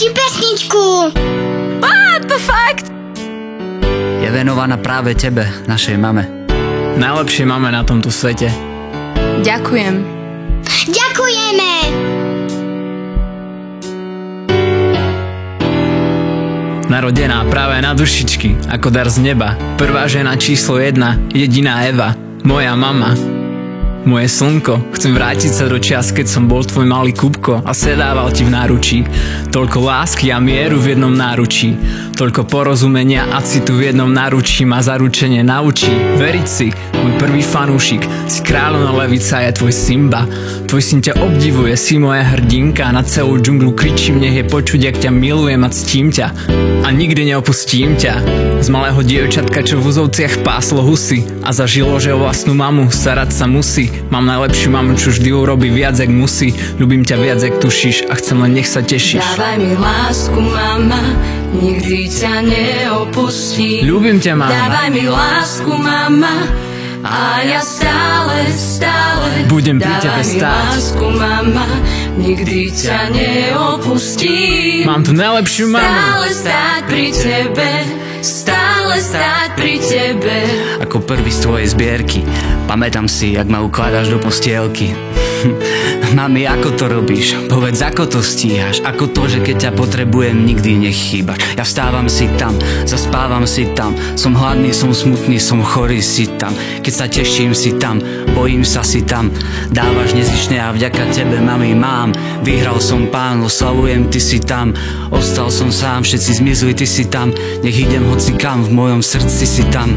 ti pesničku. To fakt? Je venovaná práve tebe, našej mame. Najlepšej mame na tomto svete. Ďakujem. Ďakujeme. Narodená práve na dušičky, ako dar z neba. Prvá žena číslo 1, jediná Eva, moja mama. Moje slnko, chcem vrátiť sa do čias, keď som bol tvoj malý kúbko a sedával ti v náručí. Toľko lásky a mieru v jednom náručí, toľko porozumenia a citu v jednom náručí ma zaručenie naučí. Veriť si, môj prvý fanúšik, si kráľovná levica, je tvoj Simba. Tvoj syn ťa obdivuje, si moja hrdinka, na celú džunglu kričím, nech je počuť, jak ťa milujem a ctím ťa. A nikdy neopustím ťa. Z malého dievčatka, čo v úzovciach páslo husy a zažilo, že o vlastnú mamu starať sa musí. Mám najlepšiu mamu, čo vždy urobí viac, jak musí. Ľubím ťa viac, jak tušíš a chcem len, nech sa tešíš. Dávaj mi lásku, mama, nikdy ťa neopustím. Ľúbim ťa, mama. Dávaj mi lásku, mama, a ja stále budem pri tebe stáť. Dávaj mi lásku, mama, nikdy ťa neopustím. Mám tu najlepšiu mamu. Stále stáť pri tebe, stále stáť pri tebe. Ako prvý z tvojej zbierky, pamätám si, jak ma ukladáš do postielky. Mami, ako to robíš? Povedz, ako to stíhaš? Ako to, že keď ťa potrebujem, nikdy nechýbaš? Ja vstávam si tam, zaspávam si tam. Som hladný, som smutný, som chorý, si tam. Keď sa teším, si tam, bojím sa, si tam. Dávaš nezišne a vďaka tebe, mami, mám. Vyhral som pán, oslavujem, ty si tam. Ostal som sám, všetci zmizli, ty si tam. Nech idem hoci kam, v mojom srdci si tam.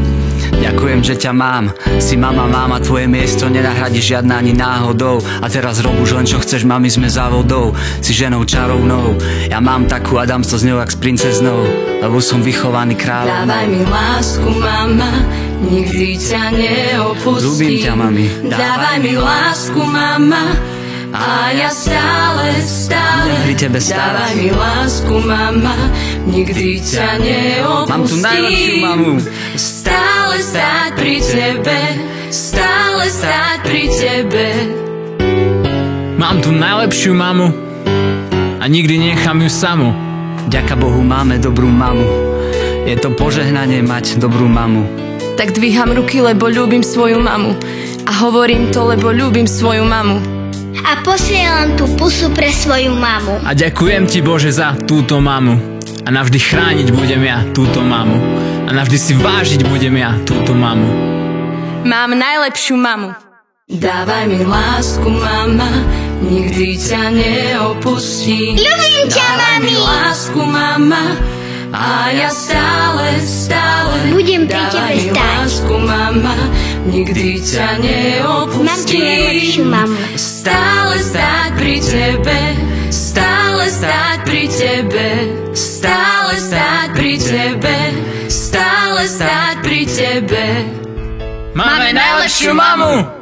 Ďakujem, že ťa mám. Si mama, máma, tvoje miesto nenahradí žiadna ani náhodou. A teraz rob už len čo chceš, mami, sme závodou. Si ženou čarovnou, ja mám takú a dám to z ňou jak s princeznou, lebo som vychovaný kráľom. Dávaj mi lásku, mama, nikdy ťa neopustím. Ľúbim ťa, mami. Dávaj mi lásku, mama, a ja stále pri tebe stáť. Dávaj mi lásku, mama, nikdy ťa neopustím. Mám tu najlepšiu mamu. Stále stáť pri tebe, stále stáť pri tebe. Mám tu najlepšiu mamu a nikdy nechám ju samu. Ďaká Bohu, máme dobrú mamu. Je to požehnanie mať dobrú mamu. Tak dvíham ruky, lebo ľúbim svoju mamu. A hovorím to, lebo ľúbim svoju mamu. A posielam tú pusu pre svoju mamu. A ďakujem ti, Bože, za túto mamu. A navždy chrániť budem ja túto mamu. A navždy si vážiť budem ja túto mamu. Mám najlepšiu mamu. Dávaj mi lásku, mama, nikdy ťa neopustím. Ľúbim ťa, Dávaj mi mami. lásku, mama, a ja stále budem pri tebe Dávaj mi stáť. lásku, mama, nikdy ťa neopustím. Mám tu najlepšiu mamu. Stále stáť pri tebe, stále stáť pri tebe, stále stáť pri tebe, stále stáť pri tebe. Máme najlepšiu mamu!